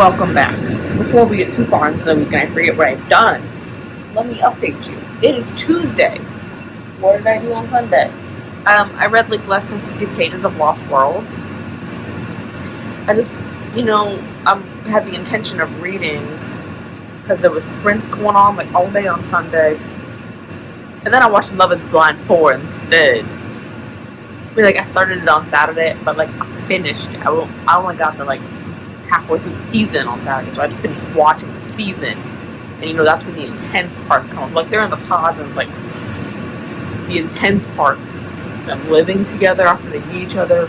Welcome back. Before we get too far into the weekend, I forget what I've done. Let me update you. It is Tuesday. What did I do on Monday? I read like less than 50 pages of Lost World. I just, had the intention of reading because there was sprints going on like all day on Sunday. And then I watched Love is Blind 4 instead. I started it on Saturday, but I finished it. I only got to halfway through the season on Saturday, so I just finished watching the season. And that's when the intense parts come up. They're in the pods, and it's the intense parts, them living together after they meet each other,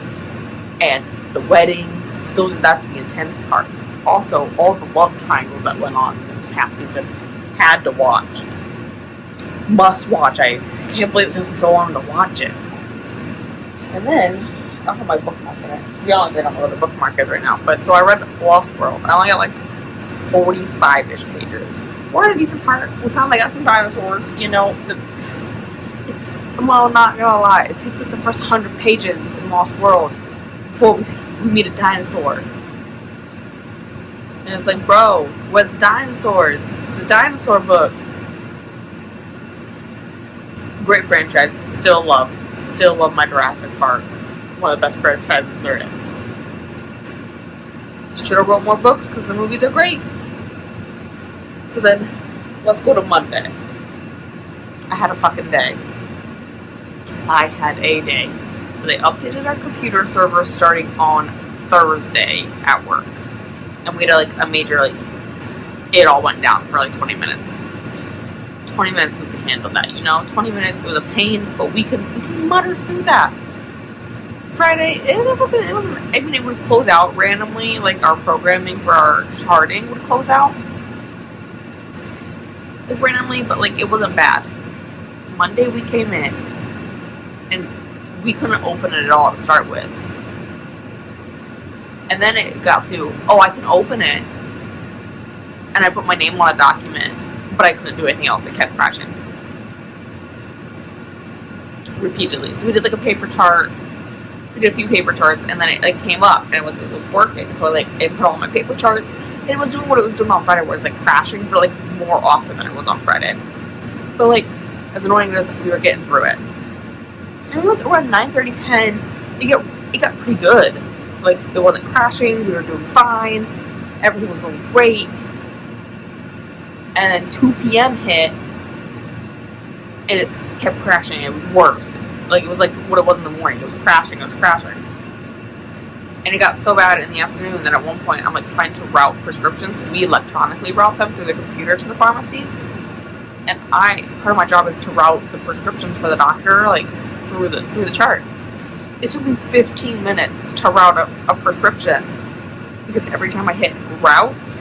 and the weddings. That's the intense part. Also, all the love triangles that went on in the past season, had to watch. Must watch. I can't believe it took me so long to watch it. And then I have my bookmark in it. To be honest, I don't know where the bookmark is right now. But so I read Lost World, and I only got 45-ish pages. We're in a decent part. We finally got some dinosaurs. Well, not gonna lie, it takes the first 100 pages in Lost World before we meet a dinosaur. And it's bro, what's dinosaurs? This is a dinosaur book. Great franchise. Still love my Jurassic Park. One of the best franchises there is. Should have wrote more books because the movies are great. So then, let's go to Monday. I had a fucking day. I had a day. So they updated our computer server starting on Thursday at work. And we had a major, it all went down for 20 minutes. 20 minutes we could handle that, 20 minutes was a pain, but we could mutter through that. Friday, it wasn't, it would close out randomly, our programming for our charting would close out. Randomly, but it wasn't bad. Monday we came in, and we couldn't open it at all to start with. And then it got to, I can open it, and I put my name on a document, but I couldn't do anything else. It kept crashing. Repeatedly. So we did a paper chart. We did a few paper charts, and then it came up, and it was working. So it put all my paper charts, and it was doing what it was doing on Friday, where it's crashing, but more often than it was on Friday. But as annoying as we were getting through it. And we're at 9:30, 10. It got pretty good. It wasn't crashing. We were doing fine. Everything was going great. And then 2 p.m. hit, and it kept crashing. It was worse. It was what it was in the morning. It was crashing. And it got so bad in the afternoon that at one point I'm trying to route prescriptions, because we electronically route them through the computer to the pharmacies. And part of my job is to route the prescriptions for the doctor, through the chart. It took me 15 minutes to route a prescription, because every time I hit route,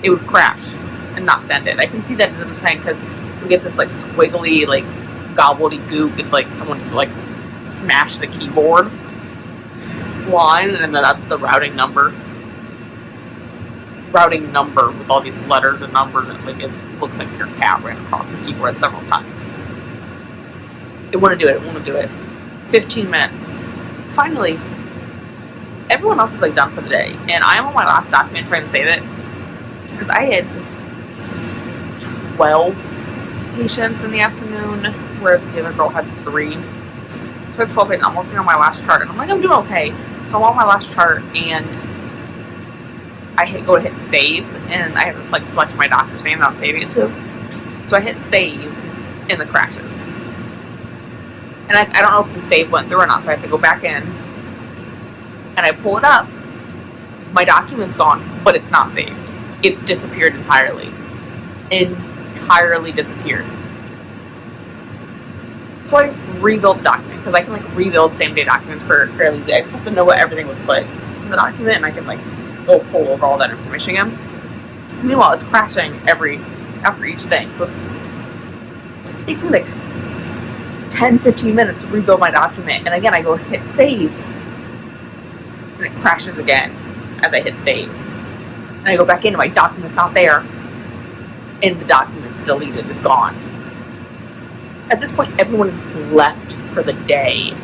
it would crash and not send it. I can see that it doesn't send because we get this squiggly gobbledygook. It's someone just smashed the keyboard line, and then that's the routing number. Routing number with all these letters and numbers, and it looks like your cat ran across the keyboard several times. It wouldn't do it. 15 minutes. Finally, everyone else is done for the day, and I am on my last document trying to save it. Because I had 12 patients in the afternoon, whereas the other girl had 3. So I had 12 patients. I'm working on my last chart, and I'm doing okay. So I'm on my last chart, and I go to hit save, and I have to select my doctor's name that I'm saving it to. So I hit save, and it crashes. And I don't know if the save went through or not, so I have to go back in, and I pull it up. My document's gone, but it's not saved. It's disappeared entirely. Entirely disappeared. So I rebuild the document, because I can rebuild same-day documents fairly easy. I just have to know what everything was clicked in the document, and I can go pull over all that information again. Meanwhile, it's crashing after each thing, so it takes me 10-15 minutes to rebuild my document, and again I go hit save, and it crashes again as I hit save. And I go back in, my document's not there, and the document's deleted, it's gone. At this point, everyone is left for the day.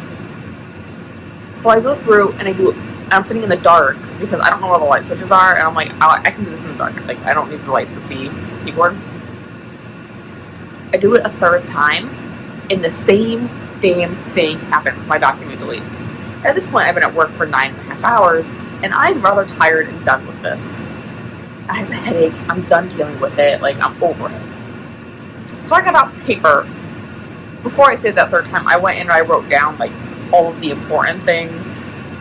So I go through and I do And I'm sitting in the dark because I don't know where the light switches are, and I'm like, I can do this in the dark. Like, I don't need the light to see the keyboard. I do it a third time, and the same damn thing happened. My document deletes. At this point, I've been at work for 9.5 hours, and I'm rather tired and done with this. I have a headache. I'm done dealing with it. Like, I'm over it. So I got out paper. Before I saved that third time, I went in and I wrote down, like, all of the important things.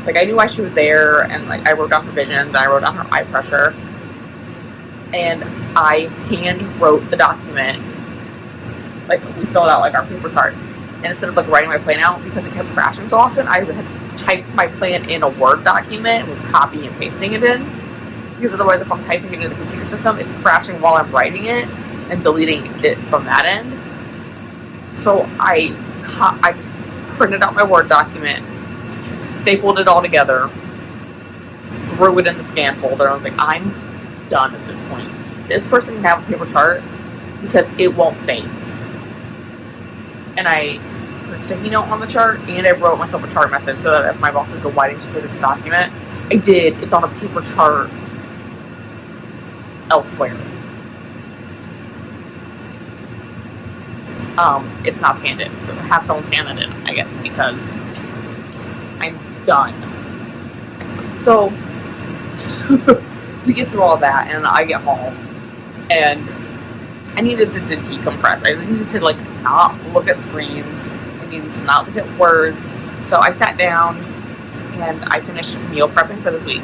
Like, I knew why she was there, and, like, I wrote down her visions, and I wrote down her eye pressure. And I hand wrote the document. Like, we filled out, like, our paper chart. And instead of, like, writing my plan out, because it kept crashing so often, I had typed my plan in a Word document and was copying and pasting it in. Because otherwise, if I'm typing it in the computer system, it's crashing while I'm writing it and deleting it from that end. So I just printed out my Word document, stapled it all together, threw it in the scan folder, and I was like, I'm done at this point. This person can have a paper chart because it won't save. And I put a sticky note on the chart, and I wrote myself a chart message so that if my boss would go, why didn't you say this document? I did. It's on a paper chart elsewhere. It's not scanned in, so have someone scan it in, I guess, because I'm done. So, we get through all that, and I get home, and I needed to decompress. I needed to, like, not look at screens. I needed to not look at words. So I sat down, and I finished meal prepping for this week.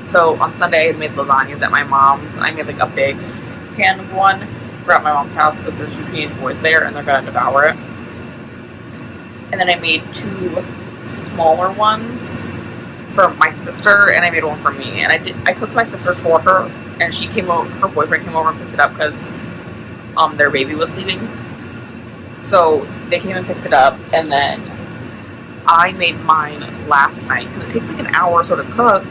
So on Sunday, I made lasagnas at my mom's. I made, like, a big pan of one. We're at my mom's house because there's 2 teenage boys there, and they're going to devour it. And then I made 2 smaller ones for my sister, and I made one for me. And I cooked my sister's for her, and she came over, her boyfriend came over and picked it up because their baby was leaving. So they came and picked it up, and then I made mine last night because it takes like an hour or so to cook.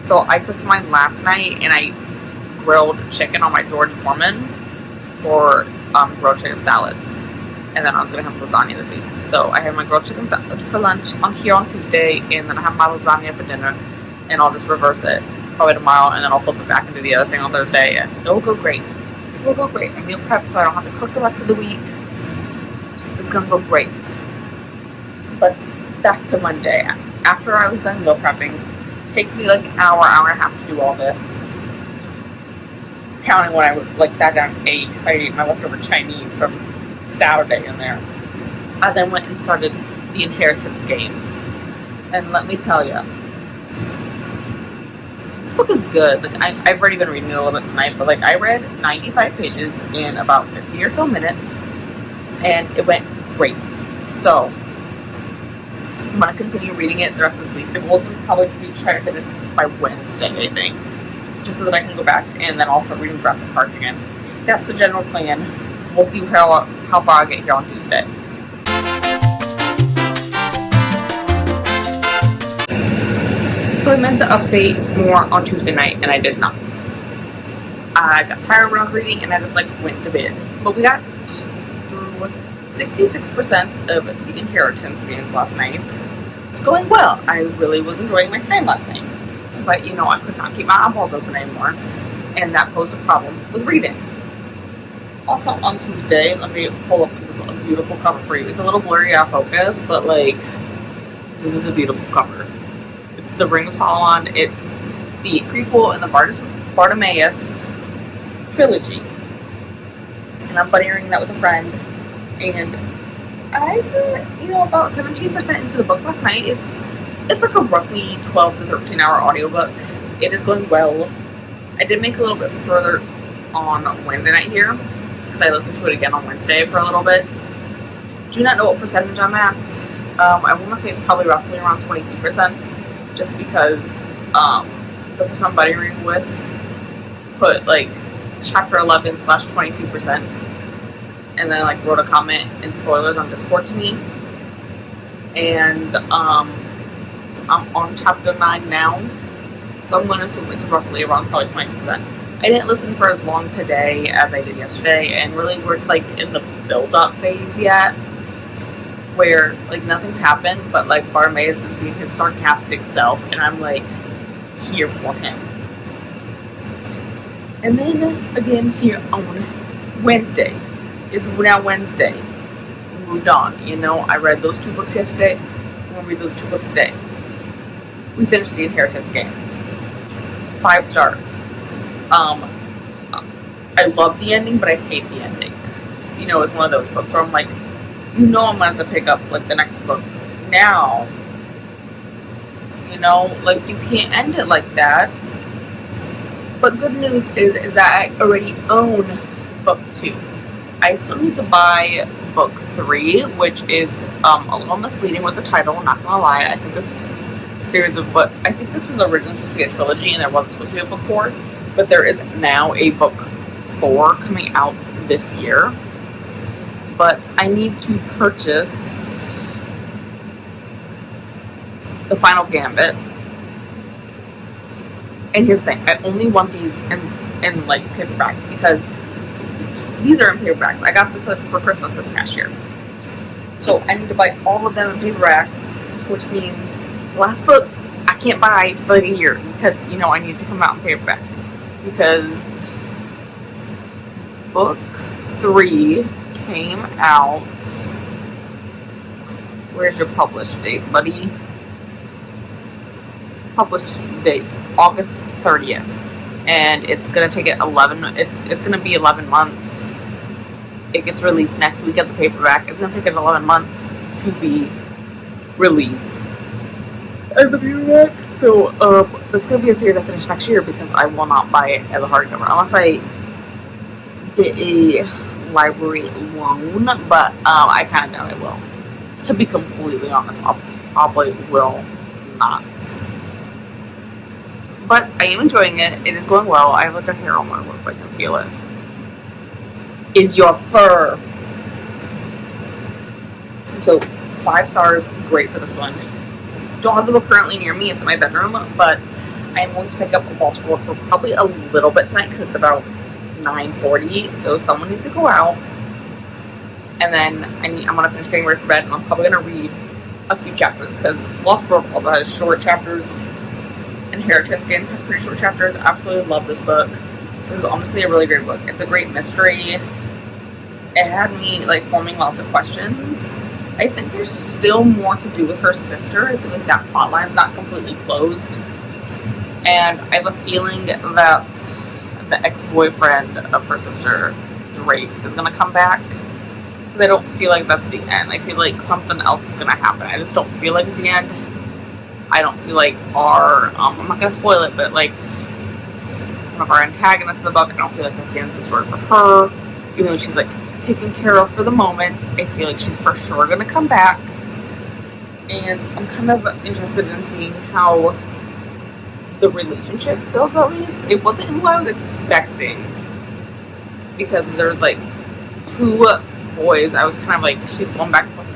So I cooked mine last night, and I grilled chicken on my George Foreman for grilled chicken salads. And then I was going to have lasagna this week. So I have my grilled chicken salad for lunch on Tuesday, and then I have my lasagna for dinner, and I'll just reverse it probably tomorrow, and then I'll flip it back into the other thing on Thursday, and it'll go great. It'll go great. I meal prep so I don't have to cook the rest of the week. It's going to go great. But back to Monday. After I was done meal prepping, it takes me like an hour and a half to do all this. Counting when I like sat down and ate, because I ate my leftover Chinese from Saturday in there. I then went and started the Inheritance games. And let me tell you, this book is good. Like, I've already been reading it a little bit tonight, but like I read 95 pages in about 50 or so minutes, and it went great. So I'm going to continue reading it the rest of this week. The goal is going to probably be trying to finish by Wednesday, I think, just so that I can go back and then also reading Jurassic Park again. That's the general plan. We'll see how far I get here on Tuesday. So I meant to update more on Tuesday night, and I did not. I got tired when I was reading, and I just, like, went to bed. But we got through 66% of the Inheritance games last night. It's going well. I really was enjoying my time last night. But, you know, I could not keep my eyeballs open anymore, and that posed a problem with reading. Also, on Tuesday, let me pull up this beautiful cover for you. It's a little blurry out of focus, but, like, this is a beautiful cover. It's the Ring of Solomon. It's the prequel in the Bartimaeus trilogy. And I'm buddy reading that with a friend. And I got, about 17% into the book last night. It's like a roughly 12 to 13 hour audiobook. It is going well. I did make a little bit further on Wednesday night here, because I listened to it again on Wednesday for a little bit. Do not know what percentage I'm at. I want to say it's probably roughly around 22%. Just because the person I'm buddy reading with put like chapter 11/22%, and then like wrote a comment in spoilers on Discord to me. And I'm on chapter 9 now, so I'm going to assume it's roughly around probably 22%. I didn't listen for as long today as I did yesterday, and really we're just like in the build-up phase yet. where like nothing's happened, but like Bartimaeus is being his sarcastic self, and I'm like here for him. And then again here on Wednesday, it's now Wednesday. We moved on. You know, I read those 2 books yesterday. I'm gonna read those 2 books today. We finished the Inheritance Games. 5 stars. I love the ending, but I hate the ending. You know, it's one of those books where I'm like, you know, I'm gonna have to pick up like the next book now. You know, like you can't end it like that. But good news is that I already own book 2. I still need to buy book 3, which is a little misleading with the title. I'm not gonna lie. I think this was originally supposed to be a trilogy, and there wasn't supposed to be a book 4. But there is now a book 4 coming out this year. But I need to purchase The Final Gambit. And here's the thing, I only want these in like paperbacks because these are in paperbacks. I got this for Christmas this past year. So I need to buy all of them in paperbacks, which means the last book I can't buy for like a year because, you know, I need to come out in paperback. Because book 3 came out. Where's your published date, buddy? Published date August 30th, and it's gonna take it 11. It's gonna be 11 months. It gets released next week as a paperback. It's gonna take it 11 months to be released as a paperback. So it's gonna be a series I finish next year because I will not buy it as a hardcover unless I get a library loan. But I kind of doubt I will. To be completely honest, I probably will not. But I am enjoying it. It is going well. I have like a hair on my lip. I can feel it. Is your fur. So 5 stars. Great for this one. Don't have the book currently near me. It's in my bedroom. But I am going to pick up a Lost World for probably a little bit tonight because it's about 9:40. So someone needs to go out. And then I'm going to finish getting ready for bed. And I'm probably going to read a few chapters because Lost World also has short chapters. Inheritance Games has pretty short chapters. I absolutely love this book. This is honestly a really great book. It's a great mystery. It had me like forming lots of questions. I think there's still more to do with her sister. I feel like that plotline's not completely closed. And I have a feeling that the ex-boyfriend of her sister, Drake, is going to come back. Because I don't feel like that's the end. I feel like something else is going to happen. I just don't feel like it's the end. I don't feel like our, I'm not going to spoil it, but like one of our antagonists in the book, I don't feel like that's the end of the story for her. Even though she's like taken care of for the moment, I feel like she's for sure going to come back. And I'm kind of interested in seeing how the relationship builds, at least. It wasn't who I was expecting. Because there's like 2 boys. I was kind of like, she's going back and forth.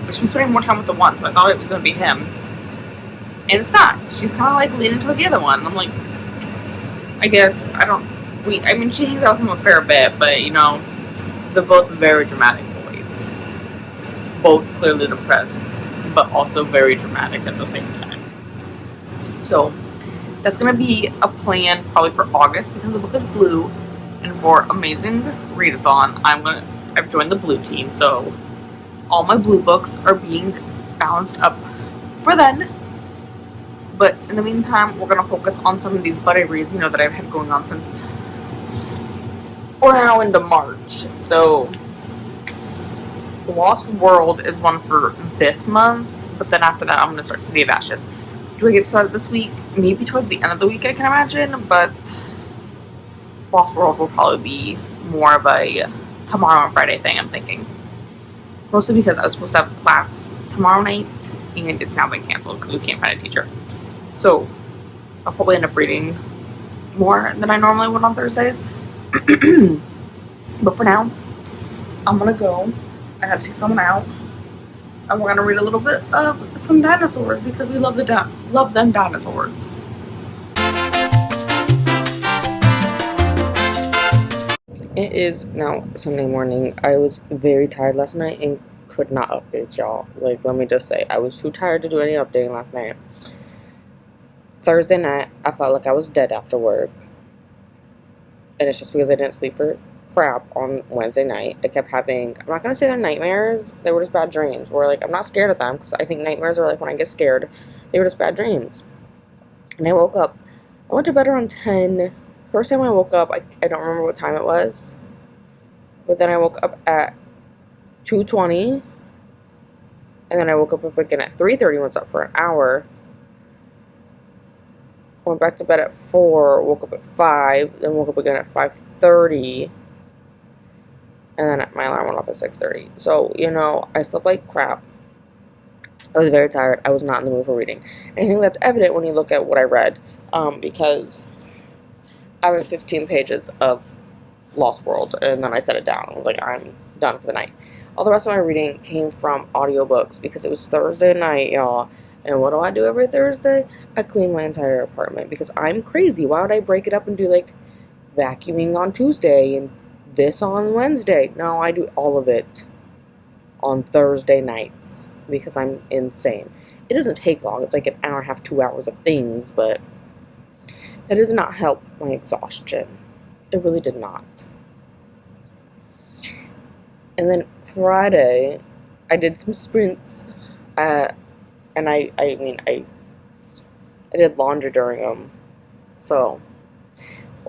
But she was spending more time with the one, so I thought it was going to be him. And it's not. She's kind of like leaning toward the other one. I'm like, I guess, she hangs out with him a fair bit, but, you know, they're both very dramatic boys. Both clearly depressed, but also very dramatic at the same time. So, that's going to be a plan probably for August, because the book is blue, and for Amazing Readathon, I've joined the blue team, so all my blue books are being balanced up for then. But in the meantime, we're going to focus on some of these buddy reads, you know, that I've had going on since we're now into March. So, Lost World is one for this month, but then after that, I'm going to start City of Ashes. Do I get started this week? Maybe towards the end of the week, I can imagine, but Lost World will probably be more of a tomorrow and Friday thing, I'm thinking. Mostly because I was supposed to have class tomorrow night, and it's now been canceled because we can't find a teacher. So, I'll probably end up reading more than I normally would on Thursdays. But for now, I'm gonna go. I have to take someone out. And we're gonna read a little bit of some dinosaurs because we love them dinosaurs. It is now Sunday morning. I was very tired last night and could not update y'all. Like, let me just say, I was too tired to do any updating last night. Thursday night, I felt like I was dead after work. And it's just because I didn't sleep for crap on Wednesday night. I kept having, I'm not going to say they're nightmares. They were just bad dreams. Where, like, I'm not scared of them, because I think nightmares are, like, when I get scared. They were just bad dreams. And I woke up. I went to bed around 10. First time I woke up, I don't remember what time it was. But then I woke up at 2:20. And then I woke up again at 3:30 and was up for an hour. Went back to bed at 4, woke up at 5, then woke up again at 5:30. And then my alarm went off at 6:30. So, you know, I slept like crap. I was very tired. I was not in the mood for reading. And I think that's evident when you look at what I read. Because I read 15 pages of Lost World, and then I set it down. I was like, I'm done for the night. All the rest of my reading came from audiobooks because it was Thursday night, y'all. And what do I do every Thursday? I clean my entire apartment because I'm crazy. Why would I break it up and do, like, vacuuming on Tuesday and this on Wednesday? No, I do all of it on Thursday nights because I'm insane. It doesn't take long. It's like an hour and a half, 2 hours of things, but it does not help my exhaustion. It really did not. And then Friday, I did some sprints, and I did laundry during them. So,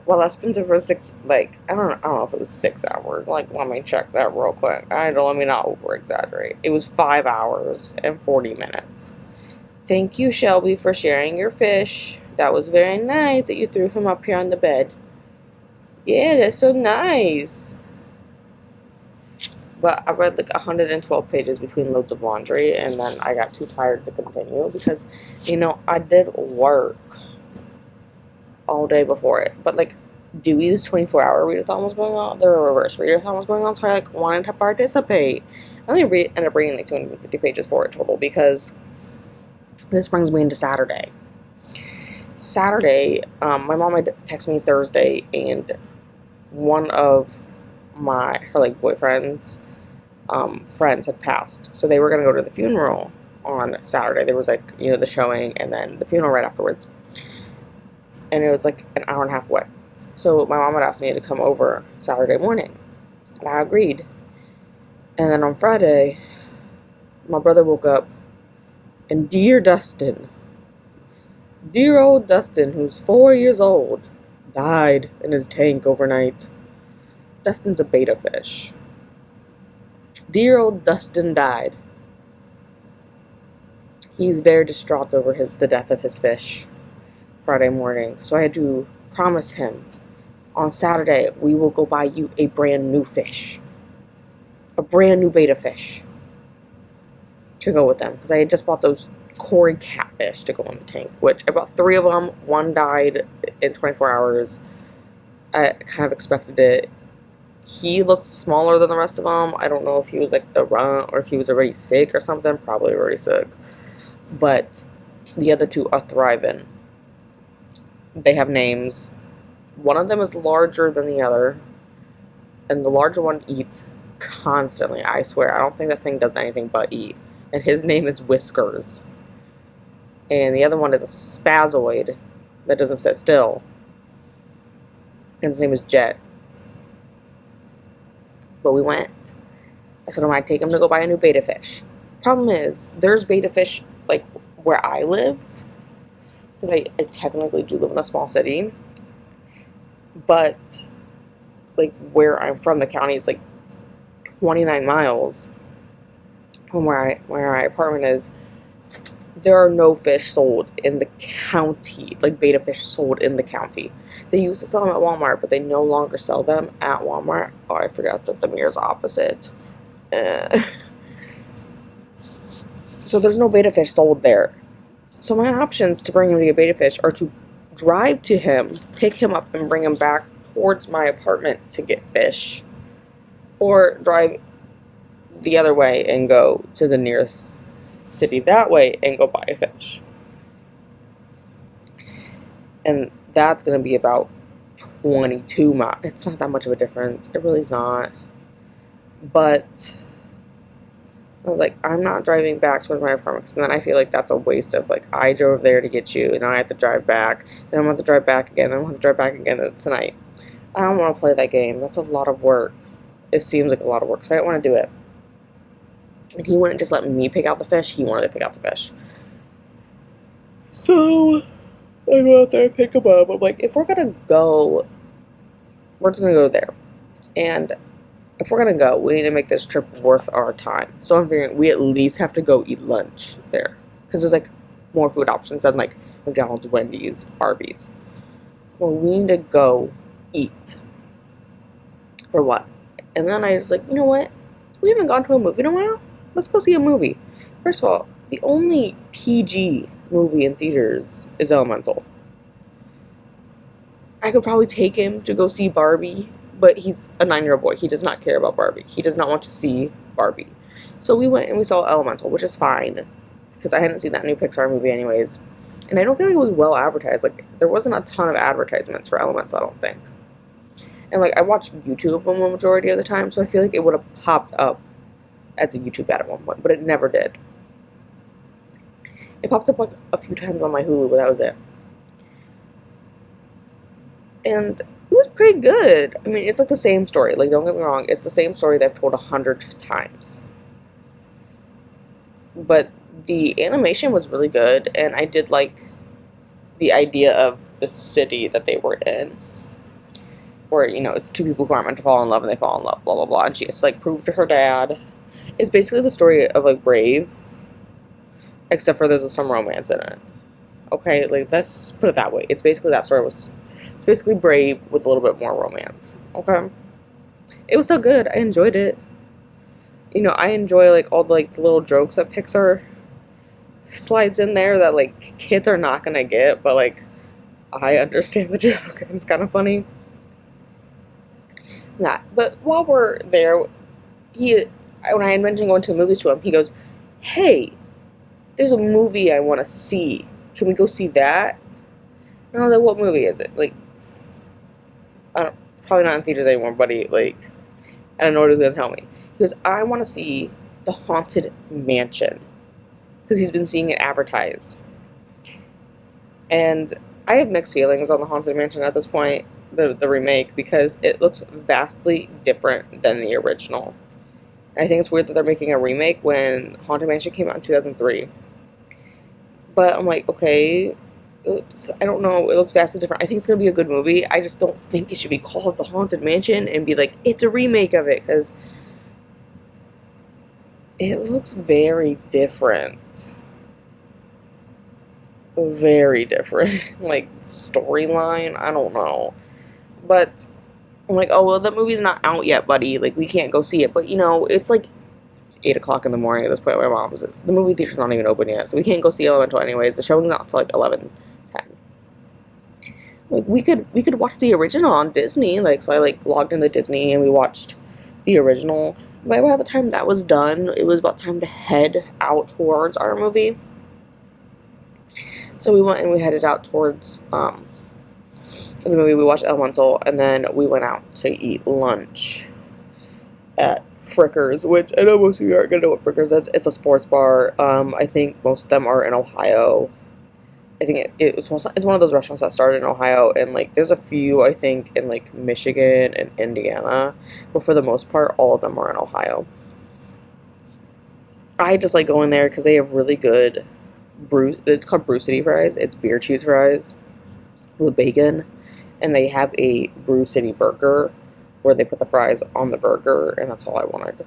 well, I spent it for I don't know if it was 6 hours. Like, let me check that real quick. Let me not over exaggerate. It was 5 hours and 40 minutes. Thank you, Shelby, for sharing your fish. That was very nice that you threw him up here on the bed. Yeah, that's so nice. But I read like 112 pages between loads of laundry, and then I got too tired to continue because, you know, I did work all day before it. But, like, Dewey's 24-hour readathon was going on. The reverse readathon was going on, so I, like, wanted to participate. I only ended up reading, like, 250 pages for it total because this brings me into Saturday. Saturday, my mom had texted me Thursday, and one of her, like, boyfriend's friends had passed, so they were going to go to the funeral on Saturday. There was, like, you know, the showing and then the funeral right afterwards, and it was like an hour and a half away. So my mom had asked me to come over Saturday morning, and I agreed. And then on Friday, my brother woke up, and dear old Dustin, who's 4 years old, died in his tank overnight. Dustin's a betta fish. Dear old Dustin died. He's very distraught over the death of his fish Friday morning. So I had to promise him, on Saturday, we will go buy you a brand new fish. A brand new betta fish to go with them. Because I had just bought those Cory catfish to go in the tank, which I bought 3 of them. One died in 24 hours. I kind of expected it. He looked smaller than the rest of them. I don't know if he was like the runt or if he was already sick or something. Probably already sick. But the other 2 are thriving. They have names. One of them is larger than the other. And the larger one eats constantly. I swear. I don't think that thing does anything but eat. And his name is Whiskers. And the other one is a spazoid that doesn't sit still. And his name is Jet. But we went. I said I might take him to go buy a new betta fish. Problem is, there's betta fish, like, where I live. Because I technically do live in a small city. But, like, where I'm from, the county, it's, like, 29 miles from where my apartment is. There are no fish sold in the county, like betta fish sold in the county. They used to sell them at Walmart, but they no longer sell them at Walmart. Oh, I forgot that the mirror's opposite. So there's no betta fish sold there. So my options to bring him to get betta fish are to drive to him, pick him up, and bring him back towards my apartment to get fish. Or drive the other way and go to the nearest city that way and go buy a fish. And that's going to be about 22 miles. It's not that much of a difference. It really is not. But I was like, I'm not driving back towards my apartment, because then I feel like that's a waste of, like, I drove there to get you, and now I have to drive back, then I'm going to have to drive back again, then I'm going to have to drive back again tonight. I don't want to play that game. That's a lot of work. It seems like a lot of work, so I didn't want to do it. And he wouldn't just let me pick out the fish, he wanted to pick out the fish. So, I go out there and pick him up. I'm like, if we're going to go, we're just going to go there. And if we're going to go, we need to make this trip worth our time. So I'm figuring we at least have to go eat lunch there. Because there's, like, more food options than, like, McDonald's, Wendy's, Arby's. Well, we need to go eat. For what? And then I was like, you know what? We haven't gone to a movie in a while. Let's go see a movie. First of all, the only PG movie in theaters is Elemental. I could probably take him to go see Barbie, but he's a 9-year-old boy. He does not care about Barbie. He does not want to see Barbie. So we went and we saw Elemental, which is fine, because I hadn't seen that new Pixar movie anyways. And I don't feel like it was well advertised. Like, there wasn't a ton of advertisements for Elemental, I don't think. And, like, I watched YouTube the majority of the time, so I feel like it would have popped up as a YouTube ad at one point, but it never did. It popped up, like, a few times on my Hulu, but that was it. And it was pretty good. I mean, it's, like, the same story. Like, don't get me wrong, it's the same story they've told 100 times. But the animation was really good, and I did like the idea of the city that they were in. Where, you know, it's two people who aren't meant to fall in love, and they fall in love, blah, blah, blah. And she has to, like, prove to her dad. It's basically the story of, like, Brave. Except for there's some romance in it. Okay, like, let's put it that way. It's basically that story was... It's basically Brave with a little bit more romance. Okay? It was so good. I enjoyed it. You know, I enjoy, like, all the, like, the little jokes that Pixar slides in there that, like, kids are not gonna get. But, like, I understand the joke. And it's kind of funny. Not. But while we're there, when I had mentioned going to the movies to him, he goes, hey, there's a movie I want to see. Can we go see that? And I was like, what movie is it? Like, probably not in theaters anymore, buddy. Like, I don't know what he was going to tell me. He goes, I want to see The Haunted Mansion. Because he's been seeing it advertised. And I have mixed feelings on The Haunted Mansion at this point. The remake, because it looks vastly different than the original. I think it's weird that they're making a remake when Haunted Mansion came out in 2003. But I'm like, okay, I don't know, it looks vastly different. I think it's going to be a good movie. I just don't think it should be called The Haunted Mansion and be like, it's a remake of it, because it looks very different. Very different. Like, storyline, I don't know. But I'm like, oh, well, the movie's not out yet, buddy. Like, we can't go see it. But, you know, it's like 8 o'clock in the morning at this point. My mom's... The movie theater's not even open yet, so we can't go see Elemental anyways. The showing's not until, like, 11:10. Like, we could watch the original on Disney. Like, so I, like, logged into Disney and we watched the original. But by the time that was done, it was about time to head out towards our movie. So we went and we headed out towards, the movie. We watched Elemental, and then we went out to eat lunch at Frickers, which I know most of you aren't going to know what Frickers is. It's a sports bar. I think most of them are in Ohio. I think it's one of those restaurants that started in Ohio, and, like, there's a few, I think, in, like, Michigan and Indiana, but for the most part, all of them are in Ohio. I just like going there because they have really good it's called Brew City fries. It's beer cheese fries with bacon. And they have a Brew City burger where they put the fries on the burger, and that's all I wanted.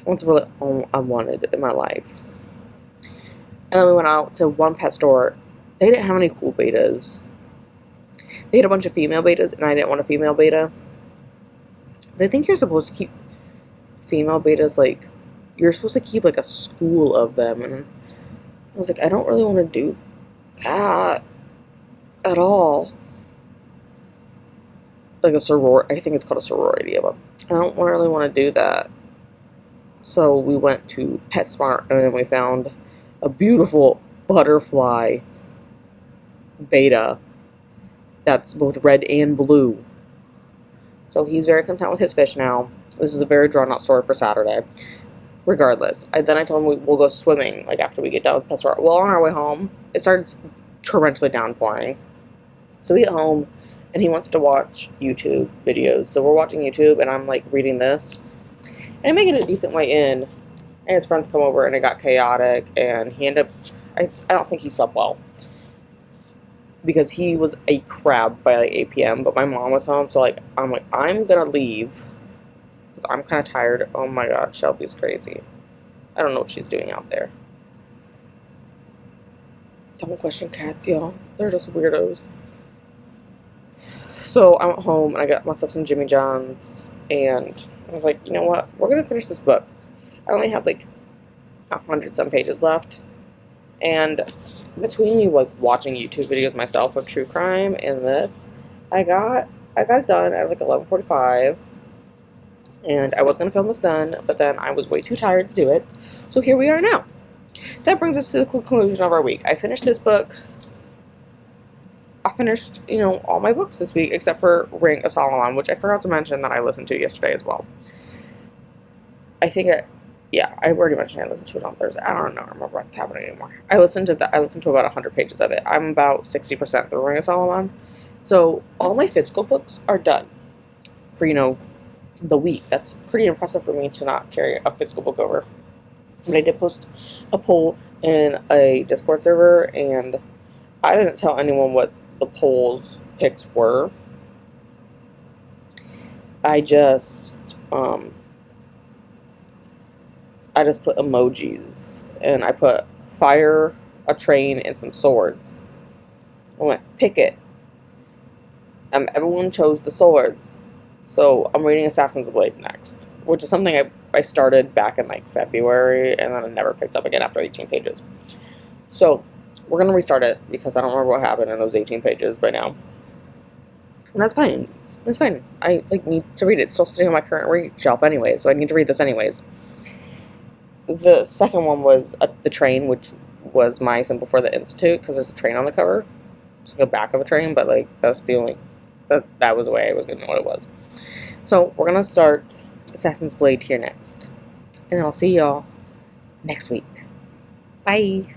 That's really all I wanted in my life. And then we went out to one pet store. They didn't have any cool betas. They had a bunch of female betas, and I didn't want a female beta. I think you're supposed to keep female betas, like, you're supposed to keep, like, a school of them, and I was like, I don't really want to do that at all. Like a I think it's called a sorority of them. I don't really want to do that. So we went to PetSmart, and then we found a beautiful butterfly beta that's both red and blue. So he's very content with his fish now. This is a very drawn out story for Saturday. Regardless, then I told him we'll go swimming, like, after we get done with Pastoral. Well, on our way home, it started torrentially downpouring. So we get home, and he wants to watch YouTube videos. So we're watching YouTube, and I'm, like, reading this. And I make it a decent way in, and his friends come over, and it got chaotic, and he ended up, I don't think he slept well. Because he was a crab by, like, 8 p.m., but my mom was home, so, like, I'm gonna leave. Because I'm kind of tired. Oh, my God, Shelby's crazy. I don't know what she's doing out there. Don't question cats, y'all. They're just weirdos. So I went home and I got myself some Jimmy John's, and I was like, you know what? We're gonna finish this book. I only had like 100-some pages left, and between me like watching YouTube videos myself of true crime and this, I got it done at like 11:45, and I was gonna film this then, but then I was way too tired to do it. So here we are now. That brings us to the conclusion of our week. I finished this book. I finished, all my books this week, except for Ring of Solomon, which I forgot to mention that I listened to yesterday as well. I already mentioned I listened to it on Thursday. I don't remember what's happening anymore. I listened to about 100 pages of it. I'm about 60% through Ring of Solomon. So all my physical books are done for, the week. That's pretty impressive for me to not carry a physical book over. But I did post a poll in a Discord server, and I didn't tell anyone what the poll's picks were. I just put emojis, and I put fire, a train, and some swords. I went, pick it. Everyone chose the swords. So I'm reading Assassin's Blade next, which is something I started back in like February, and then I never picked up again after 18 pages. So we're going to restart it because I don't remember what happened in those 18 pages by now. And that's fine. That's fine. I need to read it. It's still sitting on my current read shelf anyway, so I need to read this anyways. The second one was The Train, which was my symbol for the Institute, because there's a train on the cover. It's like the back of a train, but that was the only... That was the way I was going to know what it was. So we're going to start Assassin's Blade here next. And I'll see y'all next week. Bye!